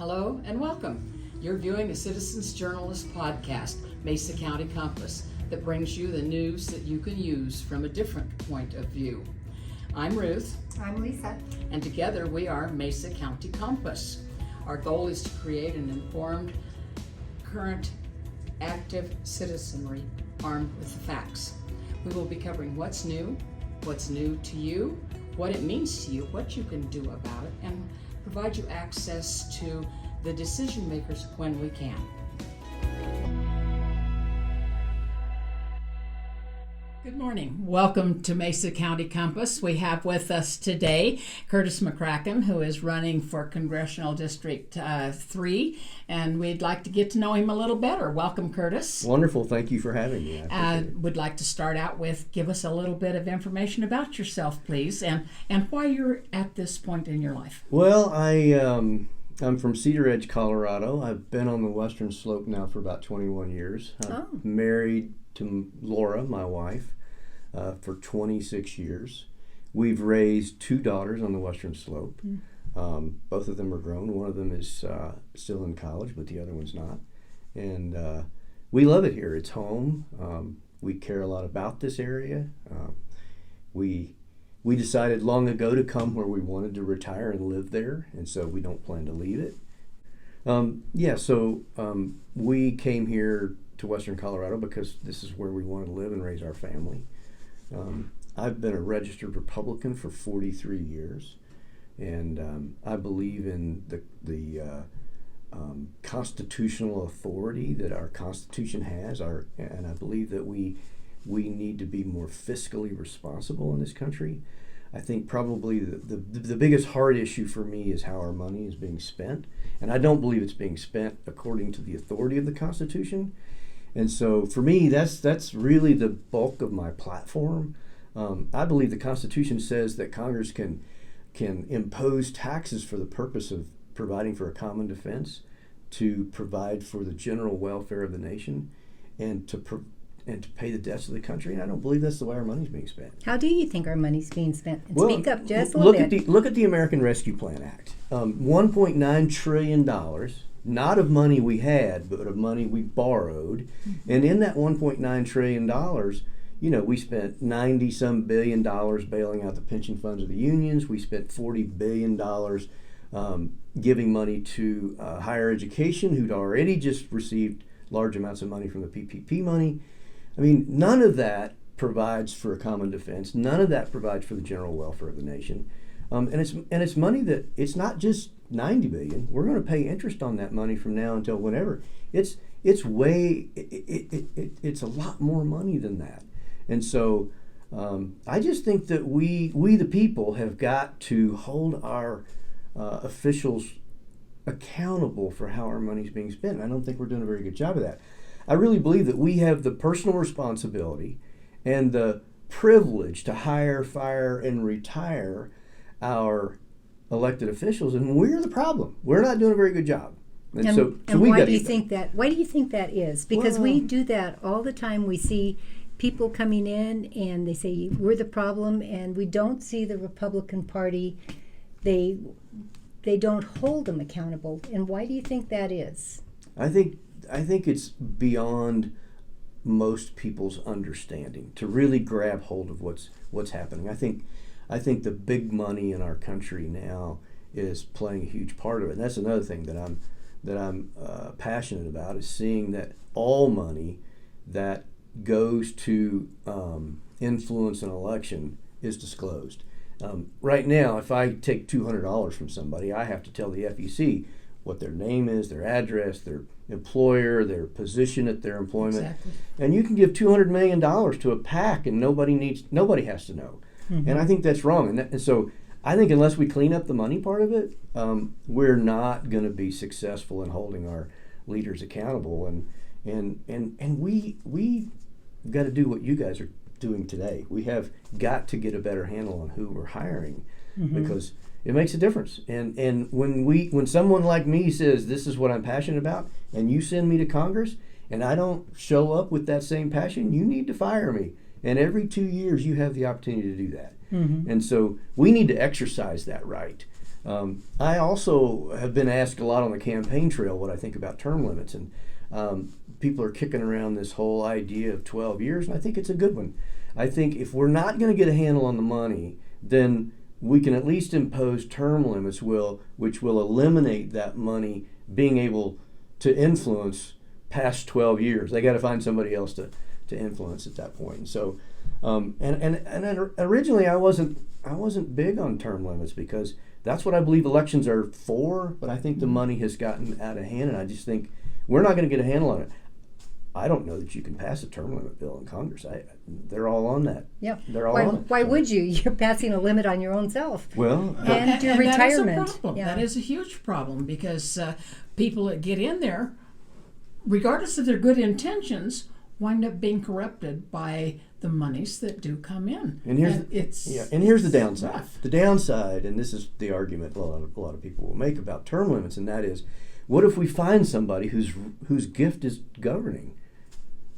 Hello and welcome. You're viewing the Citizens Journalist podcast, Mesa County Compass, that brings you the news that you can use from a different point of view. I'm Ruth. I'm Lisa. And together we are Mesa County Compass. Our goal is to create an informed, current, active citizenry armed with the facts. We will be covering what's new to you, what it means to you, what you can do about it, and provide you access to the decision makers when we can. Good morning. Welcome to Mesa County Compass. We have with us today Curtis McCrackin, who is running for Congressional District 3, and we'd like to get to know him a little better. Welcome, Curtis. Wonderful. Thank you for having me. Would like to start out with give us a little bit of information about yourself, please, and why you're at this point in your life. Well, I'm from Cedar Edge, Colorado. I've been on the Western Slope now for about 21 years. I'm married to Laura, my wife, for 26 years. We've raised two daughters on the Western Slope. Both of them are grown. One of them is still in college, but the other one's not. And we love it here. It's home. We care a lot about this area. We decided long ago to come where we wanted to retire and live there, and so we don't plan to leave it. We came here to Western Colorado because this is where we want to live and raise our family. I've been a registered Republican for 43 years, and I believe in the constitutional authority that our Constitution has, and I believe that we need to be more fiscally responsible in this country. I think probably the biggest hard issue for me is how our money is being spent, and I don't believe it's being spent according to the authority of the Constitution. And so for me, that's really the bulk of my platform. I believe the Constitution says that Congress can impose taxes for the purpose of providing for a common defense, to provide for the general welfare of the nation, and to pay the debts of the country. And I don't believe that's the way our money's being spent. How do you think our money's being spent? Well, speak up just a little bit. Look at the American Rescue Plan Act. $1.9 trillion, not of money we had, but of money we borrowed. Mm-hmm. And in that $1.9 trillion, we spent $90-some billion bailing out the pension funds of the unions. We spent $40 billion giving money to higher education, who'd already just received large amounts of money from the PPP money. I mean, none of that provides for a common defense. None of that provides for the general welfare of the nation. And it's money that it's not just $90 billion. We're going to pay interest on that money from now until whenever. It's a lot more money than that. And so I just think that we the people have got to hold our officials accountable for how our money's being spent. I don't think we're doing a very good job of that. I really believe that we have the personal responsibility and the privilege to hire, fire, and retire our elected officials, and we're the problem. We're not doing a very good job. And why do you think that? Why do you think that is? Because we do that all the time. We see people coming in and they say we're the problem, and we don't see the Republican Party. They don't hold them accountable. And why do you think that is? I think it's beyond most people's understanding to really grab hold of what's happening. I think the big money in our country now is playing a huge part of it. And that's another thing that I'm passionate about, is seeing that all money that goes to influence an election is disclosed. Right now, if I take $200 from somebody, I have to tell the FEC what their name is, their address, their employer, their position at their employment. Exactly. And you can give $200 million to a PAC and nobody has to know. Mm-hmm. And I think that's wrong. And so I think unless we clean up the money part of it, we're not going to be successful in holding our leaders accountable. And we got to do what you guys are doing today. We have got to get a better handle on who we're hiring, mm-hmm. because it makes a difference. And when someone like me says this is what I'm passionate about, and you send me to Congress and I don't show up with that same passion, you need to fire me. And every 2 years you have the opportunity to do that. Mm-hmm. And so we need to exercise that right. I also have been asked a lot on the campaign trail what I think about term limits, and people are kicking around this whole idea of 12 years, and I think it's a good one. I think if we're not going to get a handle on the money, then we can at least impose term limits which will eliminate that money being able to influence past 12 years. They got to find somebody else to influence at that point. And so, and originally I wasn't big on term limits because that's what I believe elections are for. But I think the money has gotten out of hand, and I just think we're not going to get a handle on it. I don't know that you can pass a term limit bill in Congress. They're all on that. Yeah. They're all on it. Why would you? You're passing a limit on your own self. Well, and your retirement. That is a problem. Yeah. That is a huge problem because people that get in there, regardless of their good intentions, wind up being corrupted by the monies that do come in. And here's the downside. Rough. The downside, and this is the argument a lot of people will make about term limits, and that is, what if we find somebody whose gift is governing?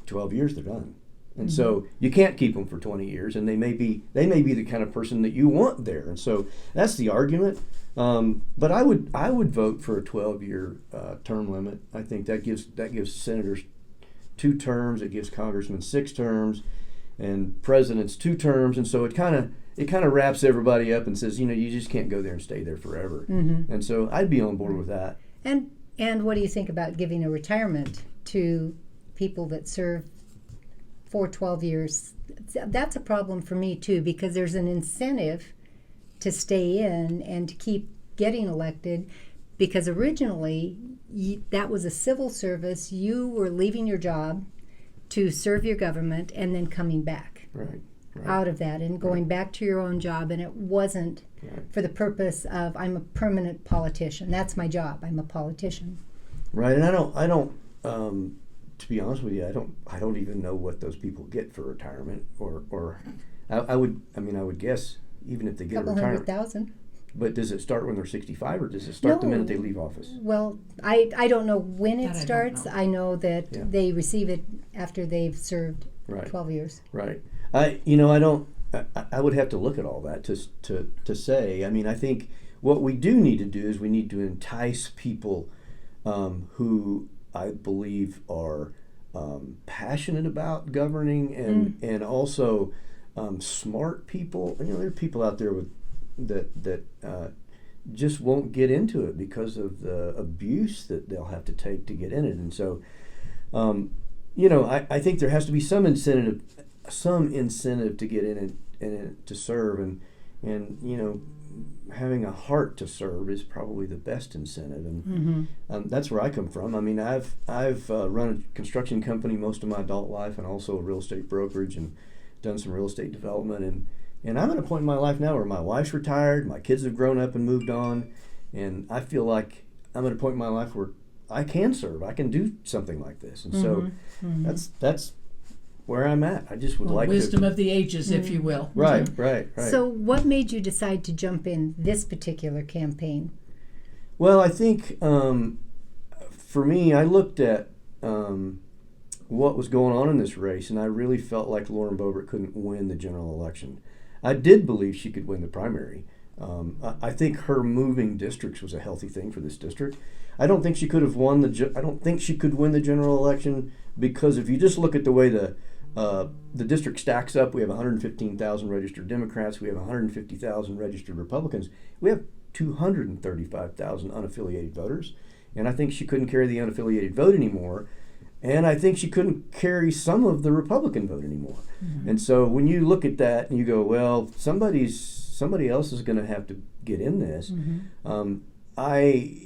12 years, they're done. And so you can't keep them for 20 years, and they may be the kind of person that you want there. And so that's the argument. But I would vote for a 12-year term limit. I think that gives senators 2 terms. It gives congressmen 6 terms, and presidents 2 terms. And so it kind of wraps everybody up and says, you just can't go there and stay there forever. Mm-hmm. And so I'd be on board with that. And what do you think about giving a retirement to people that serve for 12 years? That's a problem for me too, because there's an incentive to stay in and to keep getting elected, because originally that was a civil service. You were leaving your job to serve your government and then coming back out of that and going back to your own job, and it wasn't for the purpose of I'm a permanent politician. That's my job. I'm a politician. Right, and I don't to be honest with you, I don't even know what those people get for retirement, or I would guess even if they get a retirement. $200,000. But does it start when they're 65, or does it start the minute they leave office? Well, I don't know when it starts. I know that they receive it after they've served 12 years. Right. I would have to look at all that to say. I mean, I think what we do need to do is we need to entice people who I believe are passionate about governing and also smart people. There are people out there that just won't get into it because of the abuse that they'll have to take to get in it. And so, I think there has to be some incentive to get in and to serve, and having a heart to serve is probably the best incentive, and that's where I come from. I mean, I've run a construction company most of my adult life, and also a real estate brokerage, and done some real estate development, and I'm at a point in my life now where my wife's retired, my kids have grown up and moved on, and I feel like I'm at a point in my life where I can serve. I can do something like this, and so that's where I'm at. I just would like wisdom of the ages, if you will. Right. So what made you decide to jump in this particular campaign? Well, I think for me, I looked at what was going on in this race, and I really felt like Lauren Boebert couldn't win the general election. I did believe she could win the primary. I think her moving districts was a healthy thing for this district. I don't think she could have won I don't think she could win the general election, because if you just look at the way the district stacks up, we have 115,000 registered Democrats, we have 150,000 registered Republicans, we have 235,000 unaffiliated voters, and I think she couldn't carry the unaffiliated vote anymore, and I think she couldn't carry some of the Republican vote anymore. And so when you look at that and you go, well, somebody else is going to have to get in this. I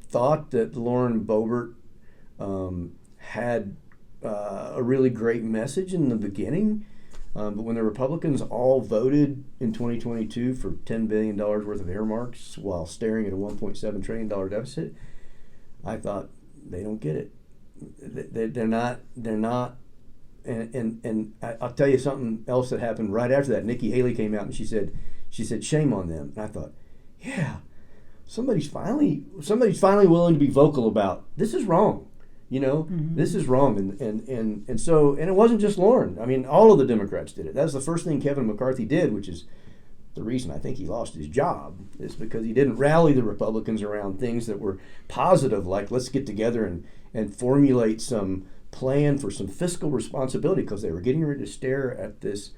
thought that Lauren Boebert had a really great message in the beginning, but when the Republicans all voted in 2022 for $10 billion worth of earmarks while staring at a $1.7 trillion deficit, I thought, they don't get it. They're not. And I'll tell you something else that happened right after that. Nikki Haley came out and she said, shame on them. And I thought, yeah, somebody's finally willing to be vocal about this is wrong. This is wrong. And so it wasn't just Lauren. I mean, all of the Democrats did it. That's the first thing Kevin McCarthy did, which is the reason I think he lost his job is because he didn't rally the Republicans around things that were positive, like let's get together and formulate some plan for some fiscal responsibility, because they were getting ready to stare at this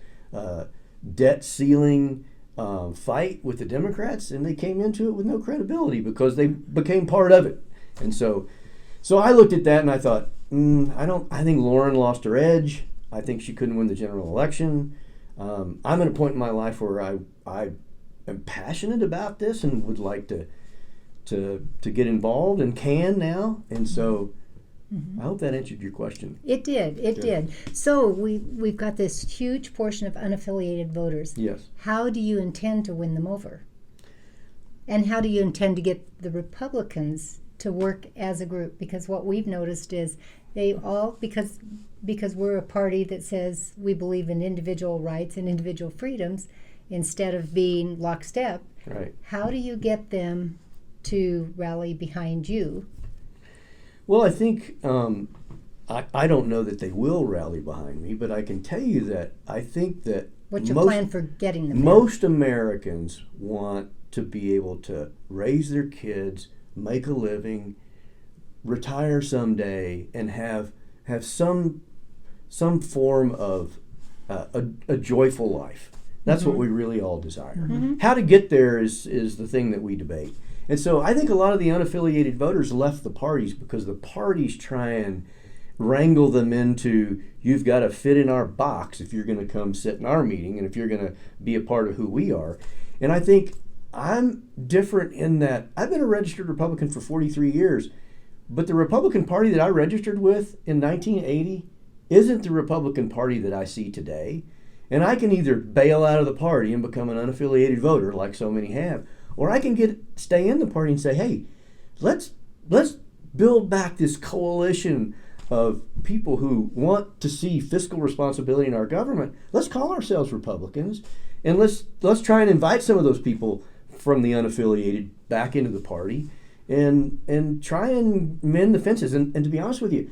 debt ceiling fight with the Democrats, and they came into it with no credibility because they became part of it. And so I looked at that and I thought, I think Lauren lost her edge. I think she couldn't win the general election. I'm at a point in my life where I am passionate about this and would like to get involved and can now. And so I hope that answered your question. It did. So we've got this huge portion of unaffiliated voters. Yes. How do you intend to win them over? And how do you intend to get the Republicans to work as a group? Because what we've noticed is they all, because we're a party that says we believe in individual rights and individual freedoms instead of being lockstep. Right. How do you get them to rally behind you? Well, I think I don't know that they will rally behind me, but I can tell you that I think that what's your plan for getting them? Most Americans want to be able to raise their kids, make a living, retire someday, and have some form of a joyful life. That's what we really all desire. How to get there is the thing that we debate. And so I think a lot of the unaffiliated voters left the parties because the parties try and wrangle them into, you've got to fit in our box if you're going to come sit in our meeting and if you're going to be a part of who we are. And I think I'm different in that I've been a registered Republican for 43 years, but the Republican Party that I registered with in 1980 isn't the Republican Party that I see today. And I can either bail out of the party and become an unaffiliated voter, like so many have, or I can stay in the party and say, hey, let's build back this coalition of people who want to see fiscal responsibility in our government. Let's call ourselves Republicans, and let's try and invite some of those people from the unaffiliated back into the party and try and mend the fences. And to be honest with you,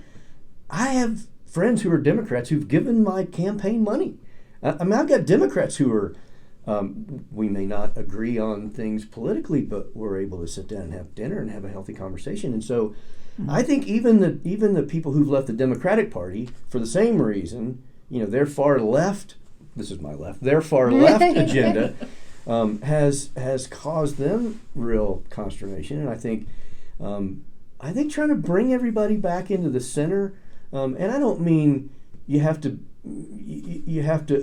I have friends who are Democrats who've given my campaign money. I mean, I've got Democrats who are, we may not agree on things politically, but we're able to sit down and have dinner and have a healthy conversation. And so I think even the people who've left the Democratic Party for the same reason, their far left, this is my left, their far left agenda has caused them real consternation. And I think trying to bring everybody back into the center, and I don't mean you have to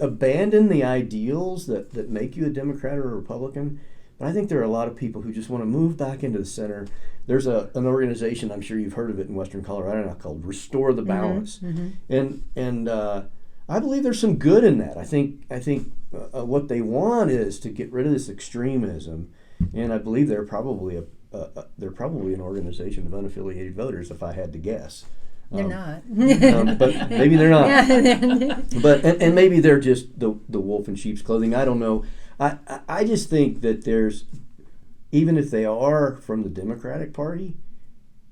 abandon the ideals that make you a Democrat or a Republican, but I think there are a lot of people who just want to move back into the center. There's an organization, I'm sure you've heard of it in Western Colorado now, called Restore the Balance, and I believe there's some good in that. I think what they want is to get rid of this extremism, and I believe they're probably an organization of unaffiliated voters, if I had to guess. They're not. But maybe they're not. But and maybe they're just the wolf in sheep's clothing. I don't know. I just think that there's, even if they are from the Democratic Party,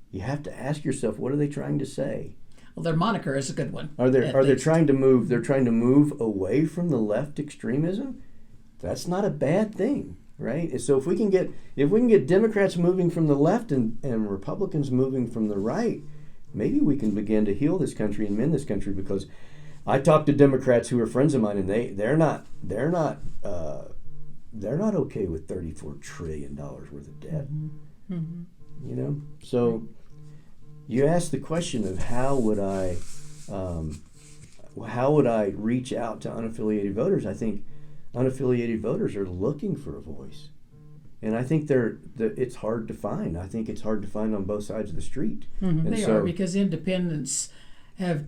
you have to ask yourself, what are they trying to say? Well, their moniker is a good one. Are they trying to move? They're trying to move away from the left extremism. That's not a bad thing, right? So if we can get Democrats moving from the left and Republicans moving from the right, maybe we can begin to heal this country and mend this country. Because I talk to Democrats who are friends of mine, and they're not okay with $34 trillion worth of debt. So you ask the question of how would I reach out to unaffiliated voters? I think unaffiliated voters are looking for a voice. And I think it's hard to find. I think it's hard to find on both sides of the street. They are, because independents have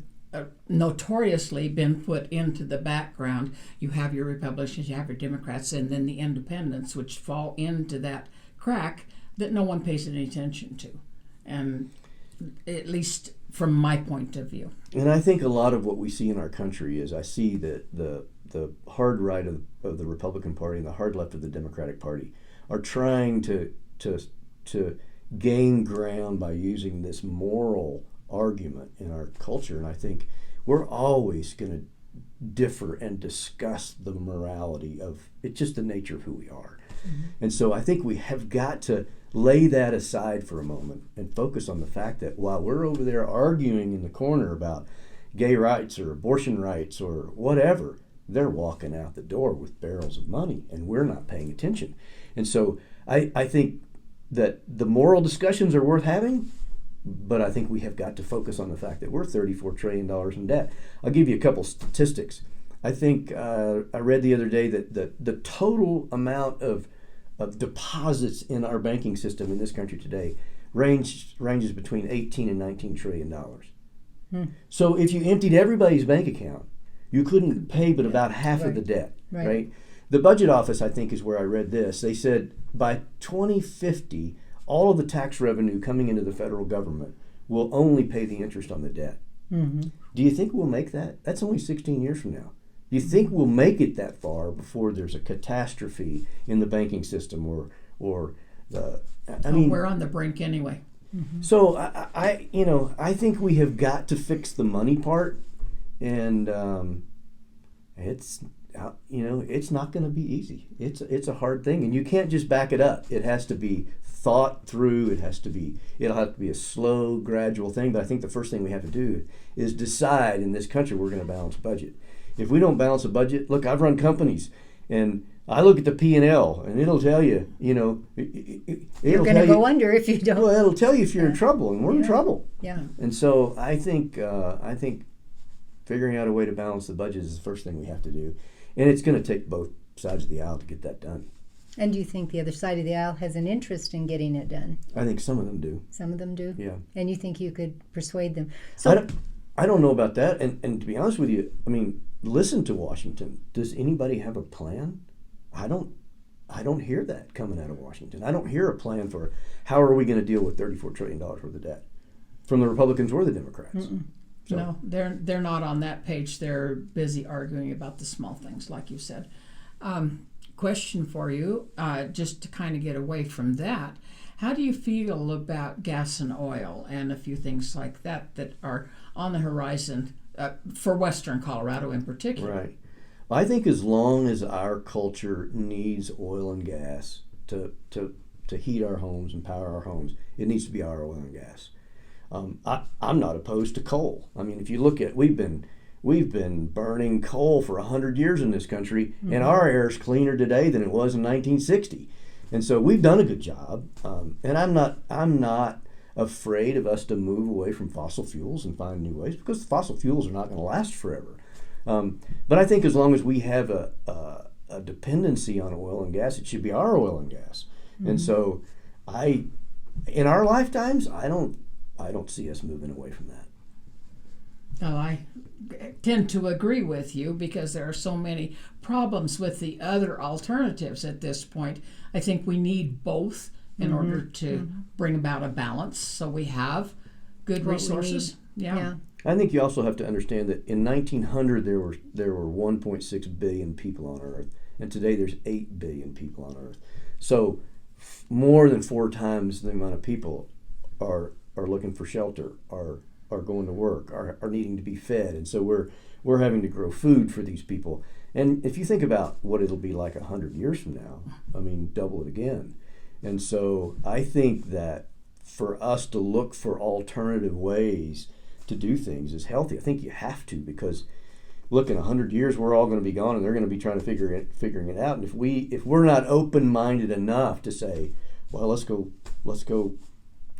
notoriously been put into the background. You have your Republicans, you have your Democrats, and then the independents, which fall into that crack that no one pays any attention to. And at least from my point of view. And I think a lot of what we see in our country is, I see that the hard right of the Republican Party and the hard left of the Democratic Party are trying to gain ground by using this moral argument in our culture. And I think we're always going to differ and discuss the morality of it's just the nature of who we are. And so I think we have got to lay that aside for a moment and focus on the fact that while we're over there arguing in the corner about gay rights or abortion rights or whatever, they're walking out the door with barrels of money and we're not paying attention. And so I think that the moral discussions are worth having, but I think we have got to focus on the fact that we're $34 trillion in debt. I'll give you a couple statistics. I think I read the other day that the total amount of deposits in our banking system in this country today ranges between 18 and 19 trillion dollars. So if you emptied everybody's bank account, you couldn't pay but about half of the debt, right? The budget office, I think, is where I read this. They said by 2050, all of the tax revenue coming into the federal government will only pay the interest on the debt. Do you think we'll make that? That's only 16 years from now. Do you think we'll make it that far before there's a catastrophe in the banking system or the? I mean, we're on the brink anyway. So I think we have got to fix the money part, and it's not going to be easy. It's a hard thing, and you can't just back it up. It has to be thought through. It'll have to be a slow, gradual thing. But I think the first thing we have to do is decide in this country we're going to balance a budget. If we don't balance a budget, look, I've run companies, and I look at the P&L, and it'll tell you, you're going to go under if you don't. Well, it'll tell you if you're in trouble, and we're in trouble. Yeah. And so I think figuring out a way to balance the budget is the first thing we have to do, and it's going to take both sides of the aisle to get that done. And do you think the other side of the aisle has an interest in getting it done? I think some of them do. Some of them do? Yeah. And you think you could persuade them? So I don't know about that, and to be honest with you, I mean, listen to Washington. Does anybody have a plan? I don't hear that coming out of Washington. I don't hear a plan for how are we going to deal with $34 trillion worth of debt from the Republicans or the Democrats. So. No, they're not on that page. They're busy arguing about the small things, like you said. Question for you, just to kind of get away from that. How do you feel about gas and oil and a few things like that are on the horizon for Western Colorado in particular? Right. I think as long as our culture needs oil and gas to heat our homes and power our homes, it needs to be our oil and gas. I'm not opposed to coal. I mean, if you look at, we've been burning coal for 100 years in this country, and our air is cleaner today than it was in 1960. And so we've done a good job. And I'm not afraid of us to move away from fossil fuels and find new ways, because fossil fuels are not going to last forever. But I think as long as we have a dependency on oil and gas, it should be our oil and gas. And so in our lifetimes, I don't see us moving away from that. Well, I tend to agree with you because there are so many problems with the other alternatives at this point. I think we need both in order to bring about a balance so we have good resources. Yeah. I think you also have to understand that in 1900 there were 1.6 billion people on Earth, and today there's 8 billion people on Earth. So more than 4 times the amount of people are looking for shelter, are going to work, are needing to be fed, and so we're having to grow food for these people. And if you think about what it'll be like 100 years from now, I mean, double it again. And so I think that for us to look for alternative ways to do things is healthy. I think you have to, because look, in 100 years we're all going to be gone, and they're going to be trying to figuring it out. And if we're not open-minded enough to say, well, let's go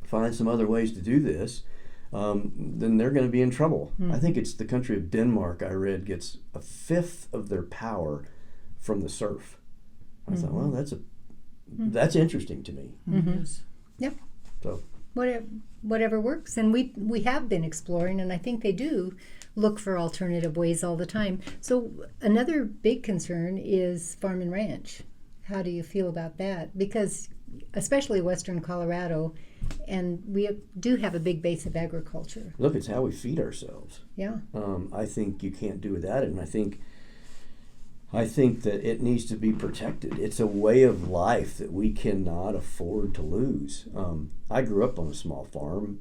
find some other ways to do this, then they're going to be in trouble. I think it's the country of Denmark, I read, gets 1/5 of their power from the surf. I thought, well, that's interesting to me. Yep. So whatever works, and we have been exploring, and I think they do look for alternative ways all the time. So another big concern is farm and ranch. How do you feel about that? Because especially Western Colorado, and we do have a big base of agriculture. Look, it's how we feed ourselves. Yeah. I think you can't do without it, and I think that it needs to be protected. It's a way of life that we cannot afford to lose. I grew up on a small farm.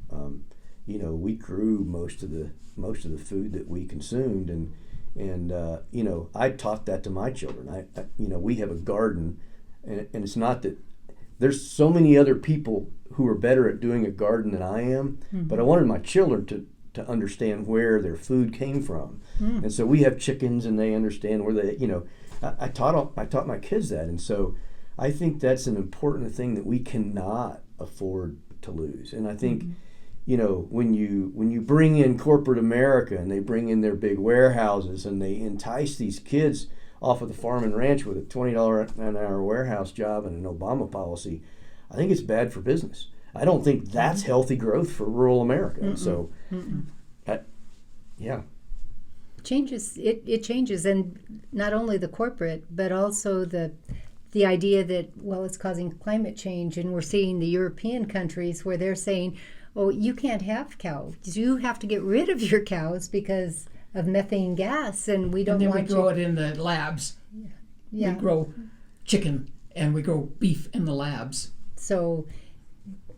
We grew most of the food that we consumed, And I taught that to my children. We have a garden, and it's not that there's so many other people who are better at doing a garden than I am, but I wanted my children to understand where their food came from. And so we have chickens, and they understand where they, I taught my kids that. And so I think that's an important thing that we cannot afford to lose. And I think, when you bring in corporate America and they bring in their big warehouses and they entice these kids off of the farm and ranch with a $20 an hour warehouse job and an Obama policy, I think it's bad for business. I don't think that's healthy growth for rural America. And so, yeah. Changes. It changes, and not only the corporate, but also the idea that, well, it's causing climate change, and we're seeing the European countries where they're saying, oh, you can't have cows. You have to get rid of your cows because of methane gas, and we don't and then want we grow it in the labs. Yeah. We grow chicken and we grow beef in the labs. So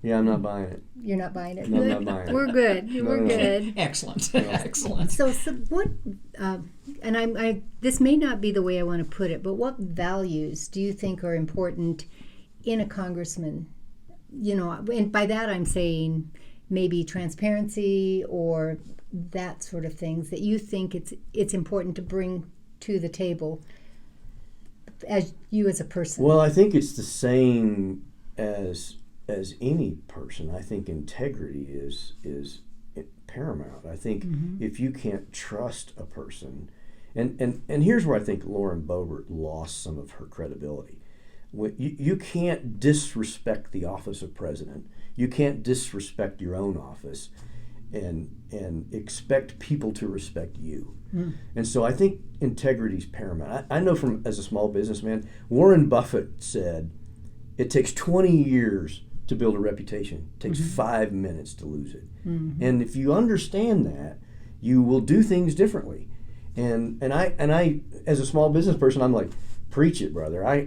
yeah, I'm not buying it. You're not buying it? No, Good. I'm not buying it. We're good. We're good. Excellent. Excellent. So what, and I this may not be the way I want to put it, but what values do you think are important in a congressman? And by that I'm saying maybe transparency or that sort of things that you think it's important to bring to the table as you as a person. Well, I think it's the same as any person. I think integrity is paramount. I think if you can't trust a person, and here's where I think Lauren Boebert lost some of her credibility. You can't disrespect the office of president. You can't disrespect your own office and expect people to respect you. And so I think integrity is paramount. I know as a small businessman, Warren Buffett said, it takes 20 years to build a reputation. It takes 5 minutes to lose it. And if you understand that, you will do things differently. And I as a small business person, I'm like, preach it, brother. I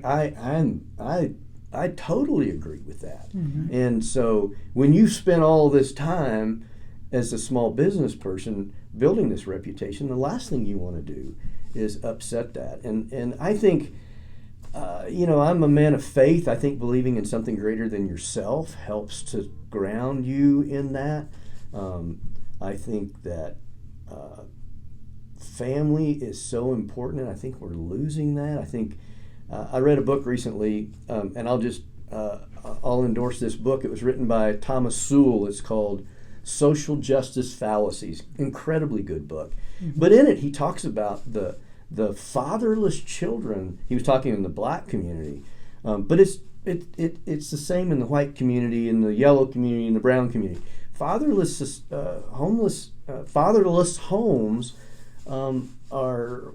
totally agree with that. And so when you spend all this time as a small business person building this reputation, the last thing you want to do is upset that. And I think, I'm a man of faith. I think believing in something greater than yourself helps to ground you in that. I think that family is so important, and I think we're losing that. I think I read a book recently, and I'll endorse this book. It was written by Thomas Sewell. It's called Social Justice Fallacies. Incredibly good book. But in it, he talks about the fatherless children. He was talking in the black community, but it's the same in the white community, in the yellow community, in the brown community. Fatherless homes are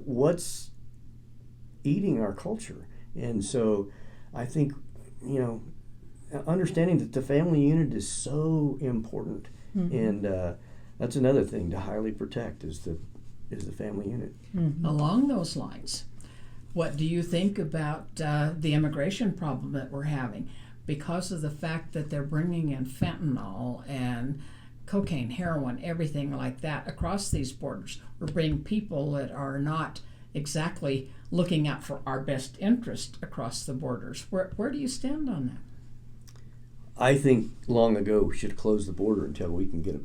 what's eating our culture. And so I think, understanding that the family unit is so important. And that's another thing to highly protect is the family unit. Along those lines, what do you think about the immigration problem that we're having? Because of the fact that they're bringing in fentanyl and cocaine, heroin, everything like that across these borders. We're bringing people that are not exactly looking out for our best interest across the borders. Where do you stand on that? I think long ago we should close the border until we can get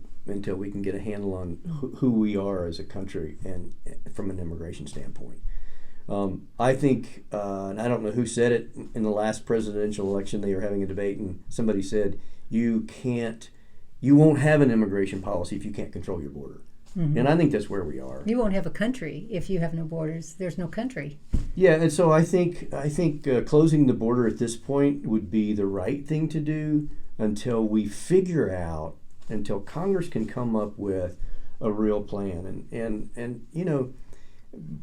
a handle on who we are as a country and from an immigration standpoint. I think, and I don't know who said it in the last presidential election, they were having a debate and somebody said, you won't have an immigration policy if you can't control your border. And I think that's where we are. You won't have a country if you have no borders. There's no country. Yeah, and so I think closing the border at this point would be the right thing to do until Congress can come up with a real plan. And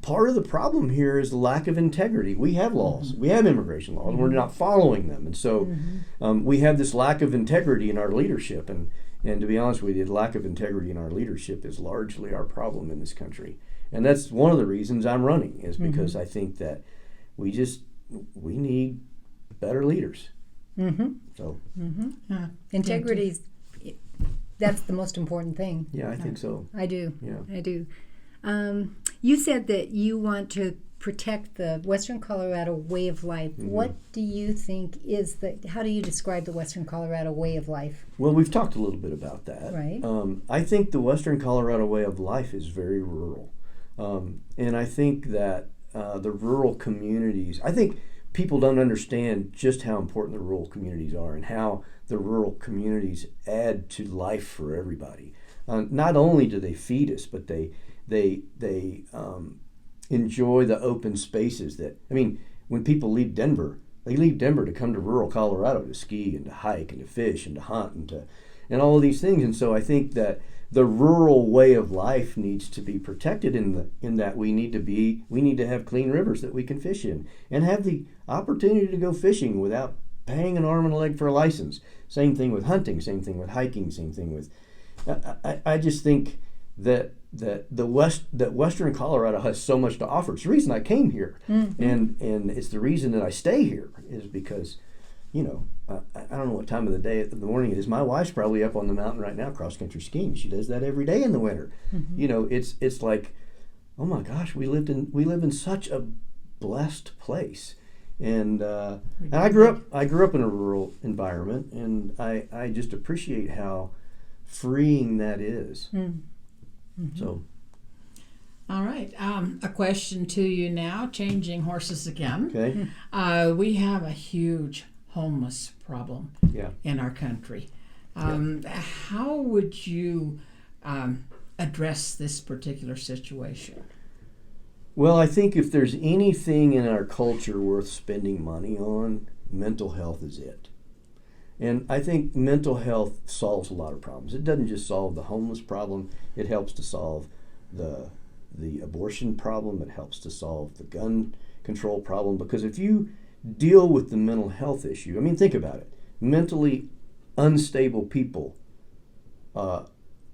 part of the problem here is the lack of integrity. We have laws. We have immigration laws, and we're not following them. And so we have this lack of integrity in our leadership. And to be honest with you, the lack of integrity in our leadership is largely our problem in this country. And that's one of the reasons I'm running, is because I think that we need better leaders. So integrity, that's the most important thing. Yeah, I think so. I do. Yeah. I do. You said that you want to protect the Western Colorado way of life. Mm-hmm. What do you think is how do you describe the Western Colorado way of life? Well, we've talked a little bit about that. Right. I think the Western Colorado way of life is very rural. And I think that the rural communities, I think people don't understand just how important the rural communities are and how the rural communities add to life for everybody. Not only do they feed us, but they enjoy the open spaces when people leave Denver, they leave Denver to come to rural Colorado to ski and to hike and to fish and to hunt and all of these things. And so I think that the rural way of life needs to be protected in that we need to have clean rivers that we can fish in and have the opportunity to go fishing without paying an arm and a leg for a license. Same thing with hunting, same thing with hiking, same thing with I just think that Western Colorado has so much to offer. It's the reason I came here, mm-hmm. and it's the reason that I stay here is because, I don't know what time of the day in the morning it is. My wife's probably up on the mountain right now, cross country skiing. She does that every day in the winter. Mm-hmm. It's like, oh my gosh, we live in such a blessed place, and I grew up in a rural environment, and I just appreciate how freeing that is. Mm-hmm. So, all right. A question to you now, changing horses again. Okay. We have a huge homeless problem in our country. How would you address this particular situation? Well, I think if there's anything in our culture worth spending money on, mental health is it. And I think mental health solves a lot of problems. It doesn't just solve the homeless problem. It helps to solve the abortion problem. It helps to solve the gun control problem. Because if you deal with the mental health issue, think about it. Mentally unstable people are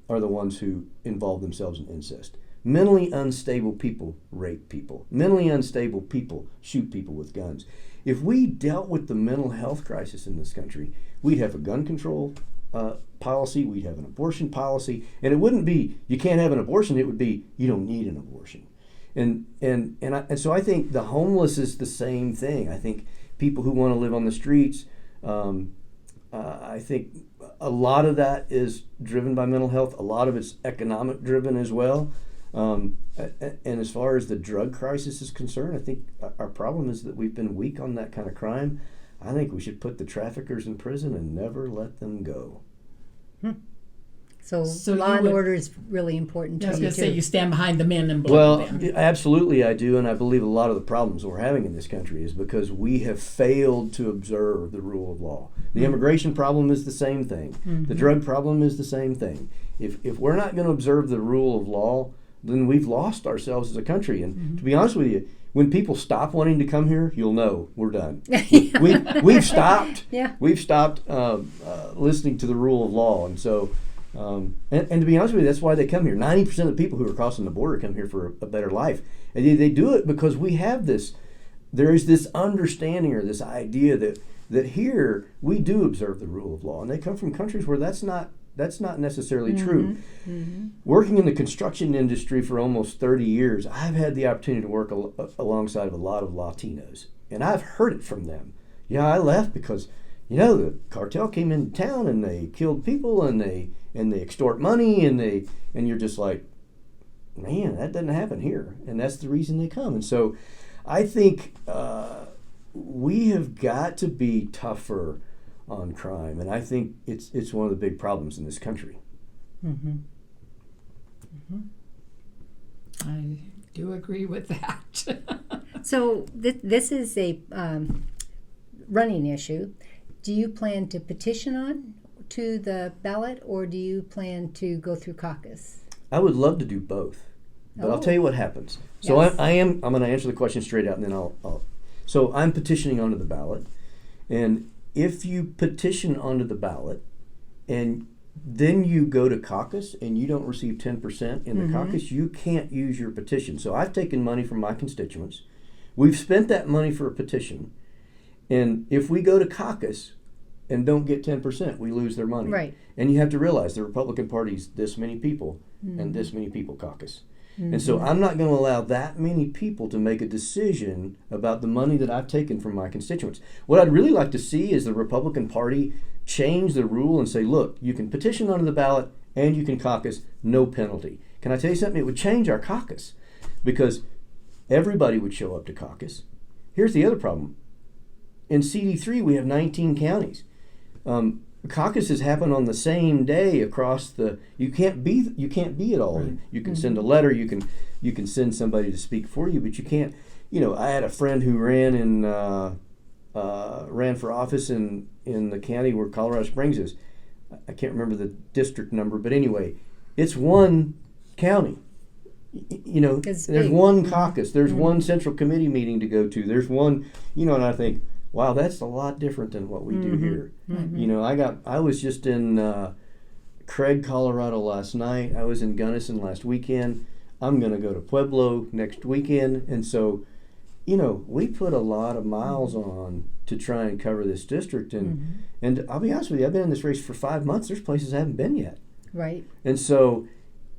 the ones who involve themselves in incest. Mentally unstable people rape people. Mentally unstable people shoot people with guns. If we dealt with the mental health crisis in this country, we'd have a gun control policy, we'd have an abortion policy, and it wouldn't be you can't have an abortion, it would be you don't need an abortion. And so I think the homeless is the same thing. I think people who want to live on the streets, I think a lot of that is driven by mental health. A lot of it's economic driven as well. And as far as the drug crisis is concerned, I think our problem is that we've been weak on that kind of crime. I think we should put the traffickers in prison and never let them go. So law and order is really important to you. I was going to say you stand behind the men and blood them. Well, absolutely I do, and I believe a lot of the problems we're having in this country is because we have failed to observe the rule of law. The immigration problem is the same thing. Mm-hmm. The drug problem is the same thing. If we're not going to observe the rule of law, then we've lost ourselves as a country. And to be honest with you, when people stop wanting to come here, you'll know we're done. We've stopped. Yeah. We've stopped listening to the rule of law, and so. And to be honest with you, that's why they come here. 90% of the people who are crossing the border come here for a better life, and they do it because we have this. There is this understanding or this idea that here we do observe the rule of law, and they come from countries where that's not necessarily true. Mm-hmm. Working in the construction industry for almost 30 years, I've had the opportunity to work alongside of a lot of Latinos, and I've heard it from them. Yeah, I left because, the cartel came into town and they killed people and they extort money and you're just like, man, that doesn't happen here, and that's the reason they come. And so, I think we have got to be tougher on crime, and I think it's one of the big problems in this country. Mm-hmm. Mm-hmm. I do agree with that. So this is a running issue. Do you plan to petition on to the ballot, or do you plan to go through caucus? I would love to do both, but I'll tell you what happens. So yes. I'm going to answer the question straight out, and then I'll. So I'm petitioning onto the ballot, and if you petition onto the ballot and then you go to caucus and you don't receive 10% in the caucus, you can't use your petition. So I've taken money from my constituents. We've spent that money for a petition. And if we go to caucus and don't get 10%, we lose their money. Right. And you have to realize the Republican Party's this many people and this many people caucus. And so I'm not going to allow that many people to make a decision about the money that I've taken from my constituents. What I'd really like to see is the Republican Party change the rule and say, look, you can petition under the ballot and you can caucus, no penalty. Can I tell you something? It would change our caucus because everybody would show up to caucus. Here's the other problem. In CD3, we have 19 counties. Caucuses happen on the same day across the. You can't be at all. Right. You can send a letter. You can send somebody to speak for you, but you can't. I had a friend who ran for office in the county where Colorado Springs is. I can't remember the district number, but anyway, it's one county. There's big. One caucus. There's one central committee meeting to go to. There's one. And I think, wow, that's a lot different than what we do here. I was just in Craig, Colorado last night. I was in Gunnison last weekend. I'm going to go to Pueblo next weekend. And so, we put a lot of miles on to try and cover this district. And I'll be honest with you, I've been in this race for 5 months. There's places I haven't been yet. Right. And so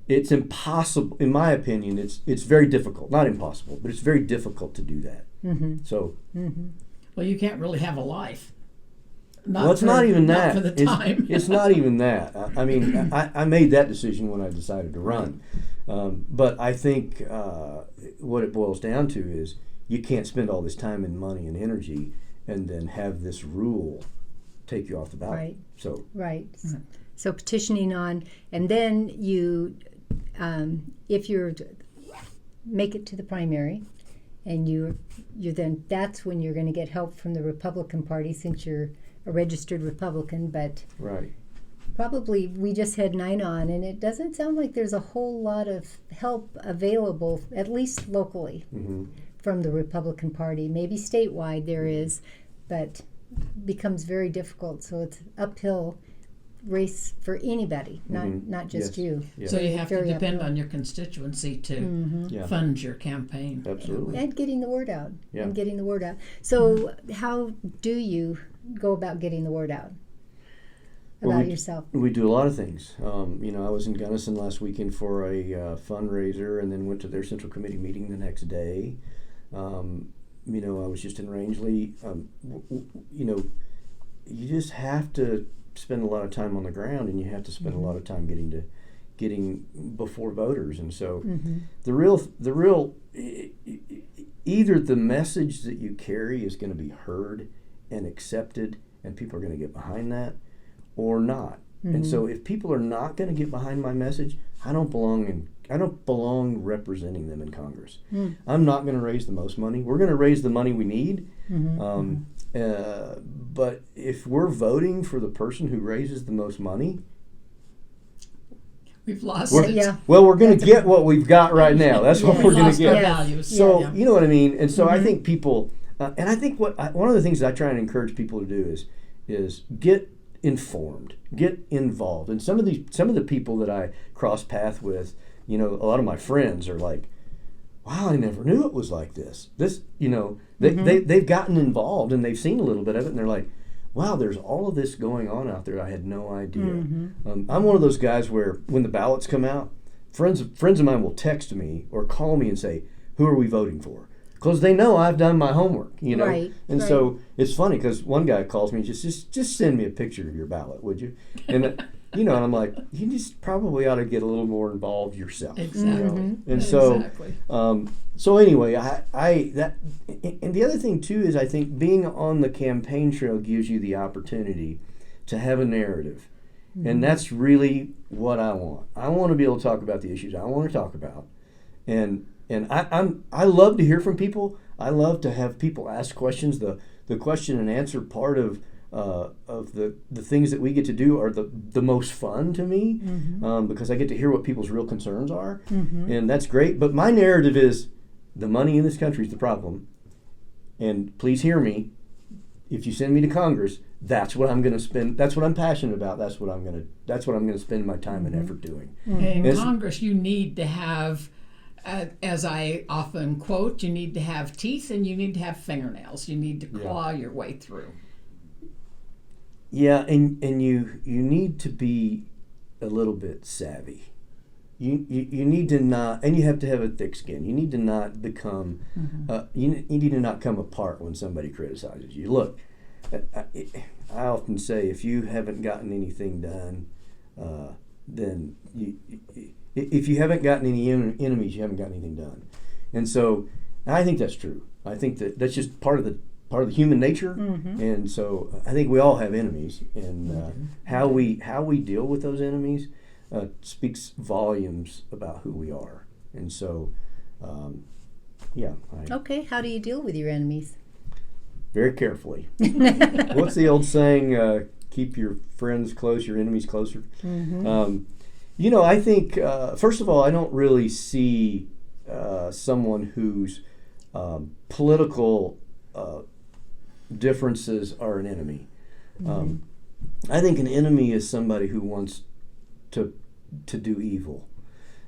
it's impossible, in my opinion, it's very difficult. Not impossible, but it's very difficult to do that. So... Well, you can't really have a life. It's not even that. Not for the time. It's not even that. I mean, I made that decision when I decided to run. But I think what it boils down to is you can't spend all this time and money and energy and then have this rule take you off the ballot. Right. So. Right. So petitioning on, and then you, if you're make it to the primary, and you're then that's when you're going to get help from the Republican Party since you're a registered Republican. But right. Probably we just had 9 on, and it doesn't sound like there's a whole lot of help available, at least locally, from the Republican Party. Maybe statewide there is, but becomes very difficult. So it's uphill race for anybody, not just you. Yeah. So you have to depend on your constituency to fund your campaign. Absolutely. And getting the word out. Yeah. And getting the word out. So how do you go about getting the word out about yourself? We do a lot of things. I was in Gunnison last weekend for a fundraiser and then went to their central committee meeting the next day. I was just in Rangeley. You just have to spend a lot of time on the ground, and you have to spend a lot of time getting before voters. And so the real either the message that you carry is going to be heard and accepted and people are going to get behind that or not. And so if people are not going to get behind my message, I don't belong representing them in Congress. I'm not going to raise the most money. We're going to raise the money we need. But if we're voting for the person who raises the most money, we've lost it. Yeah. Well, we're going to get what we've got right now. That's what we're going to get. Values. So you know what I mean. And so I think people, and I think one of the things that I try and encourage people to do is get informed, get involved. And some of the people that I cross path with, a lot of my friends are like, wow, I never knew it was like this. They've gotten involved and they've seen a little bit of it and they're like, wow, there's all of this going on out there. I had no idea. I'm one of those guys where when the ballots come out, friends of mine will text me or call me and say, who are we voting for? Because they know I've done my homework, Right, and so it's funny because one guy calls me and just send me a picture of your ballot, would you? And and I'm like, you just probably ought to get a little more involved yourself. Exactly. And so anyway, and the other thing too is I think being on the campaign trail gives you the opportunity to have a narrative, and that's really what I want. I want to be able to talk about the issues I want to talk about, and I love to hear from people. I love to have people ask questions. The question and answer part of the things that we get to do are the most fun to me, because I get to hear what people's real concerns are, and that's great. But my narrative is the money in this country is the problem, and please hear me. If you send me to Congress, that's what I'm going to spend. That's what I'm passionate about. That's what I'm going to spend my time and effort doing. In Congress, you need to have, as I often quote, you need to have teeth and you need to have fingernails. You need to claw your way through. Yeah, and you need to be a little bit savvy. you need to not, and you have to have a thick skin. You need to not become, you need to not come apart when somebody criticizes you. Look, I often say, if you haven't gotten anything done, then if you haven't gotten any enemies, you haven't gotten anything done. And so I think that's true. I think that's just part of the human nature. And so I think we all have enemies, and how we deal with those enemies speaks volumes about who we are. And so, Okay, how do you deal with your enemies? Very carefully. What's the old saying? Keep your friends close, your enemies closer. I think, first of all, I don't really see someone whose political differences are an enemy. I think an enemy is somebody who wants to do evil.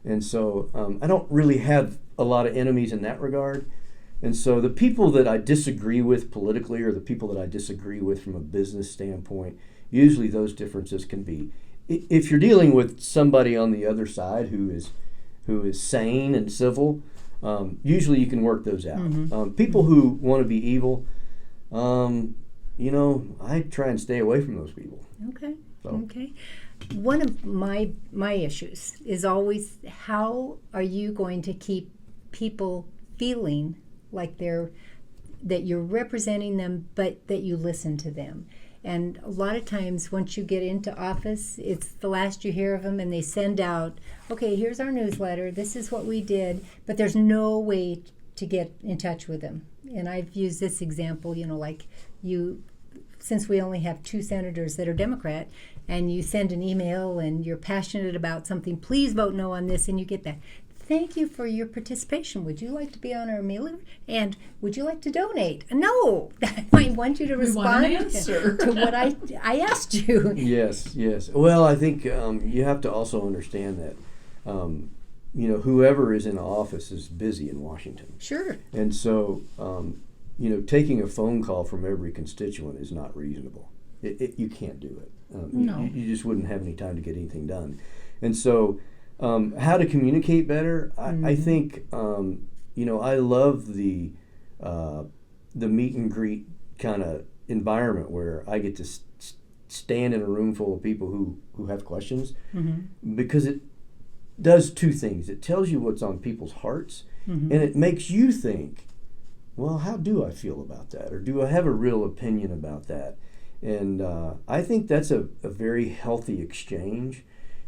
And so I don't really have a lot of enemies in that regard. And so the people that I disagree with politically, or the people that I disagree with from a business standpoint, usually those differences can be, if you're dealing with somebody on the other side who is sane and civil, usually you can work those out. People who want to be evil, I try and stay away from those people. Okay. Okay. One of my issues is always, how are you going to keep people feeling like that you're representing them, but that you listen to them? And a lot of times once you get into office, it's the last you hear of them, and they send out, okay, here's our newsletter, this is what we did, but there's no way to get in touch with them. And I've used this example, since we only have 2 senators that are Democrat, and you send an email and you're passionate about something, please vote no on this, and you get that. Thank you for your participation. Would you like to be on our mailer? And would you like to donate? No, I want you to respond to what I asked you. Yes. Well, I think you have to also understand that, whoever is in office is busy in Washington. Sure. And so, taking a phone call from every constituent is not reasonable. You can't do it. No. You just wouldn't have any time to get anything done. And so, how to communicate better? I think I love the meet and greet kind of environment where I get to stand in a room full of people who have questions, because it does 2 things. It tells you what's on people's hearts, and it makes you think, well, how do I feel about that, or do I have a real opinion about that? And I think that's a very healthy exchange.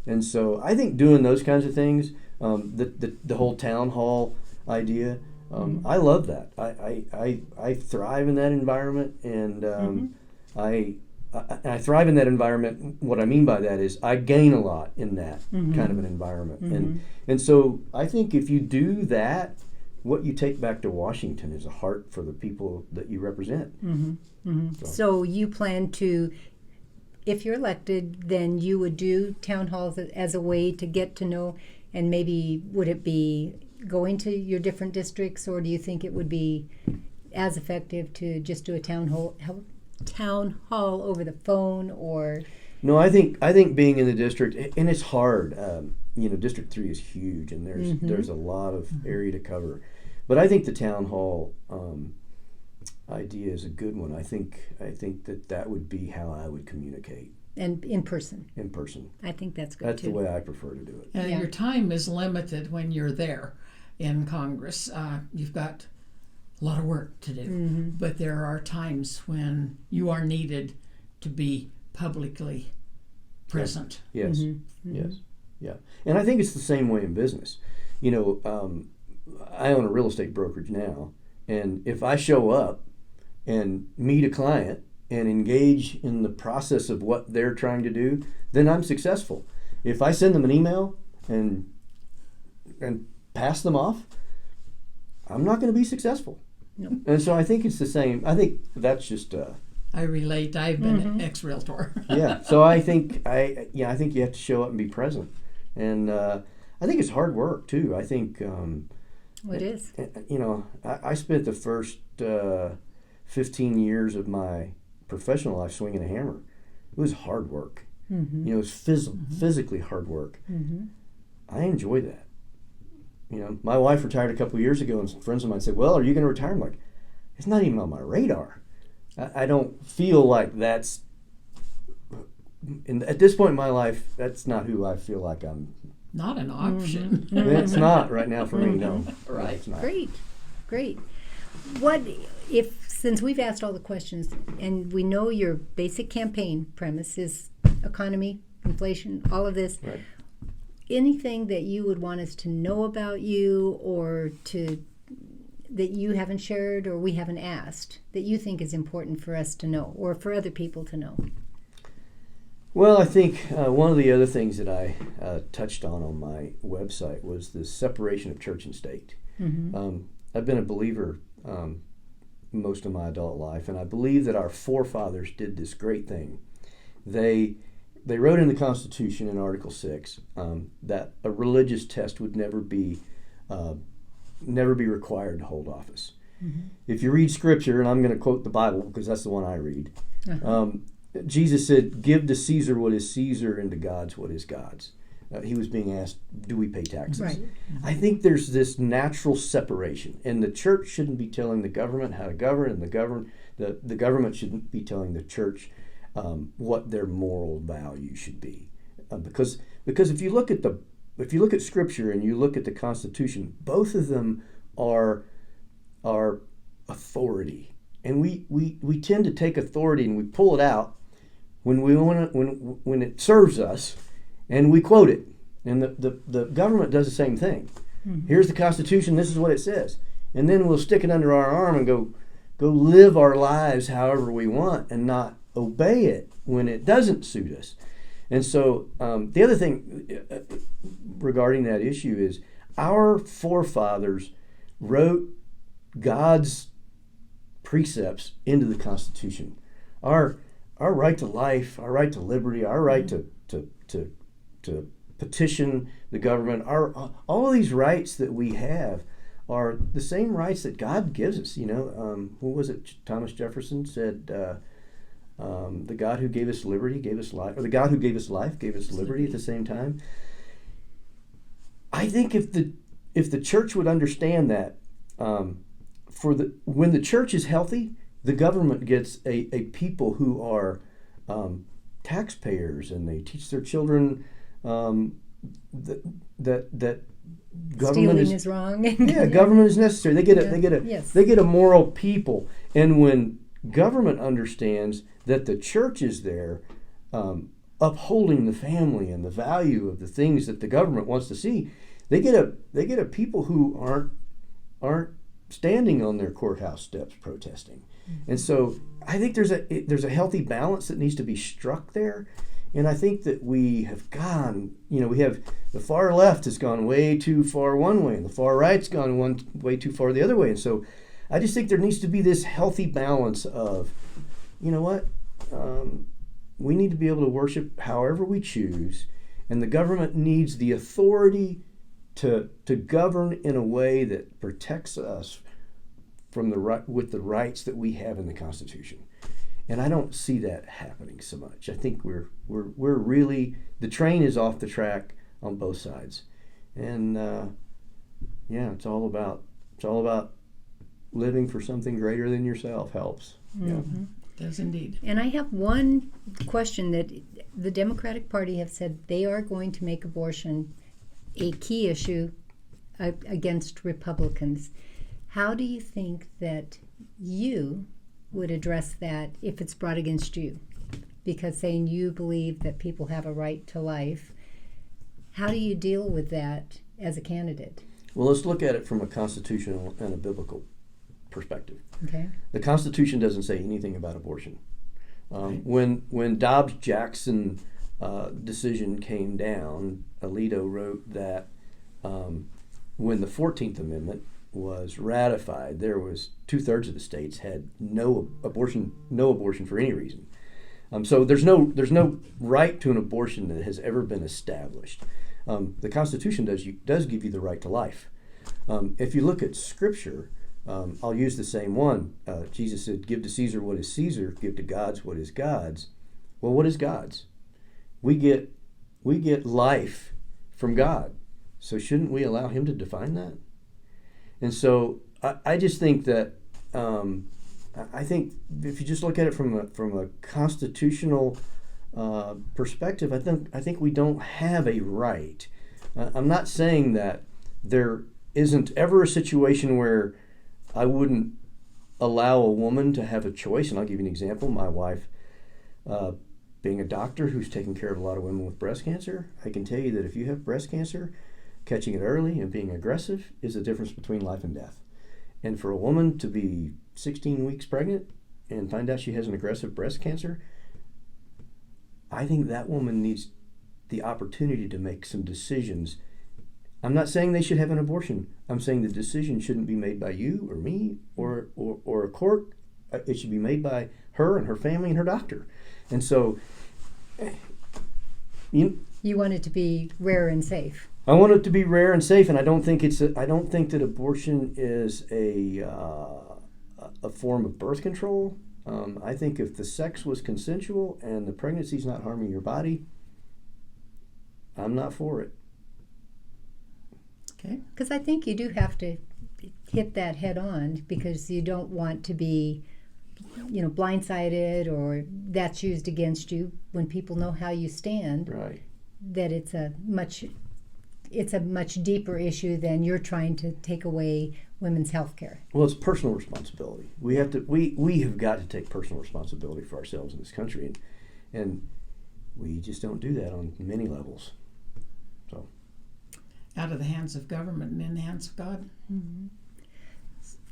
And so I think doing those kinds of things, the whole town hall idea, I love that. I thrive in that environment, and I thrive in that environment. What I mean by that is I gain a lot in that kind of an environment. And so I think if you do that, what you take back to Washington is a heart for the people that you represent. So you plan to, if you're elected, then you would do town halls as a way to get to know, and maybe would it be going to your different districts, or do you think it would be as effective to just do a town hall over the phone? Or no, I think being in the district, and it's hard. District 3 is huge, and there's a lot of area to cover. But I think the town hall idea is a good one. I think that would be how I would communicate. And in person. In person. I think that's good. That's too. the way I prefer to do it. And your time is limited when you're there in Congress. You've got a lot of work to do, but there are times when you are needed to be publicly present. Yes. Yes. Yeah. And I think it's the same way in business. I own a real estate brokerage now, and if I show up and meet a client and engage in the process of what they're trying to do, then I'm successful. If I send them an email and pass them off, I'm not going to be successful. No. And so I think it's the same. I think that's just I relate. I've been an ex-realtor. Yeah. So I think you have to show up and be present. And I think it's hard work too. I think it is. I spent the first 15 years of my professional life swinging a hammer. It was hard work. It was physically hard work. I enjoy that. You know, my wife retired a couple of years ago, and some friends of mine said, "Well, are you going to retire?" I'm like, it's not even on my radar. I don't feel like that's, at this point in my life, that's not who I feel like I'm. Not an option. It's not right now for me, no. Right. It's not. Great. What if, since we've asked all the questions, and we know your basic campaign premise is economy, inflation, all of this, Right. anything that you would want us to know about you, or that you haven't shared or we haven't asked, that you think is important for us to know or for other people to know? Well, I think one of the other things that I touched on my website was the separation of church and state. Mm-hmm. I've been a believer most of my adult life, and I believe that our forefathers did this great thing. They wrote in the Constitution in Article 6 that a religious test would never be required to hold office. Mm-hmm. If you read Scripture, and I'm going to quote the Bible because that's the one I read, Jesus said, "Give to Caesar what is Caesar, and to God's what is God's." He was being asked, do we pay taxes? Right. I think there's this natural separation, and the church shouldn't be telling the government how to govern, and the government shouldn't be telling the church what their moral value should be. Because if you look at Scripture and you look at the Constitution, both of them are authority, and we tend to take authority and we pull it out when it serves us, and we quote it. And the government does the same thing. Mm-hmm. Here's the Constitution, this is what it says. And then we'll stick it under our arm and go live our lives however we want and not obey it when it doesn't suit us. And so the other thing regarding that issue is our forefathers wrote God's precepts into the Constitution. Our right to life, our right to liberty, our right to petition the government, all of these rights that we have are the same rights that God gives us. You know, what was it? Thomas Jefferson said, "The God who gave us liberty gave us life," or "The God who gave us life gave us liberty at the same time." I think if the church would understand that, when the church is healthy, the government gets a people who are taxpayers, and they teach their children that government Stealing is wrong. Yeah, government is necessary. They get a moral people, and when government understands that the church is there, upholding the family and the value of the things that the government wants to see, they get a people who aren't standing on their courthouse steps protesting. Mm-hmm. And so I think there's a healthy balance that needs to be struck there. And I think that we have gone, we have the far left has gone way too far one way, and the far right's gone way too far the other way. And so I just think there needs to be this healthy balance of, we need to be able to worship however we choose, and the government needs the authority to govern in a way that protects us with the rights that we have in the Constitution. And I don't see that happening so much. I think we're really, the train is off the track on both sides, and it's all about living for something greater than yourself helps. Mm-hmm. Yeah. It does indeed. And I have one question that the Democratic Party have said they are going to make abortion a key issue against Republicans. How do you think that you would address that if it's brought against you? Because saying you believe that people have a right to life, how do you deal with that as a candidate? Well, let's look at it from a constitutional and a biblical perspective. Okay. The Constitution doesn't say anything about abortion. Right. When Dobbs-Jackson decision came down, Alito wrote that when the 14th Amendment was ratified, there was 2/3 of the states had no abortion for any reason. So there's no right to an abortion that has ever been established. The Constitution does give you the right to life. If you look at Scripture, I'll use the same one. Jesus said, "Give to Caesar what is Caesar, give to God's what is God's." Well, what is God's? We get life from God. So shouldn't we allow him to define that? And so I just think that I think if you just look at it from a constitutional perspective, I think we don't have a right. I'm not saying that there isn't ever a situation where I wouldn't allow a woman to have a choice. And I'll give you an example. My wife, being a doctor who's taken care of a lot of women with breast cancer, I can tell you that if you have breast cancer, catching it early and being aggressive is the difference between life and death. And for a woman to be 16 weeks pregnant and find out she has an aggressive breast cancer, I think that woman needs the opportunity to make some decisions. I'm not saying they should have an abortion. I'm saying the decision shouldn't be made by you or me or a court. It should be made by her and her family and her doctor. And so you want it to be rare and safe. I want it to be rare and safe, and I don't think that abortion is a form of birth control. I think if the sex was consensual and the pregnancy's not harming your body, I'm not for it. Okay. Because I think you do have to hit that head on, because you don't want to be, blindsided or that's used against you when people know how you stand. Right. That it's a much deeper issue than you're trying to take away women's health care. Well, it's personal responsibility. We have got to take personal responsibility for ourselves in this country, and we just don't do that on many levels. So, out of the hands of government and in the hands of God. Mm-hmm.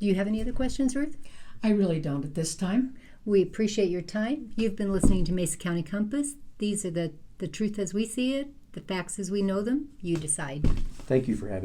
Do you have any other questions, Ruth? I really don't at this time. We appreciate your time. You've been listening to Mesa County Compass. These are the truth as we see it, the facts as we know them. You decide. Thank you for having me.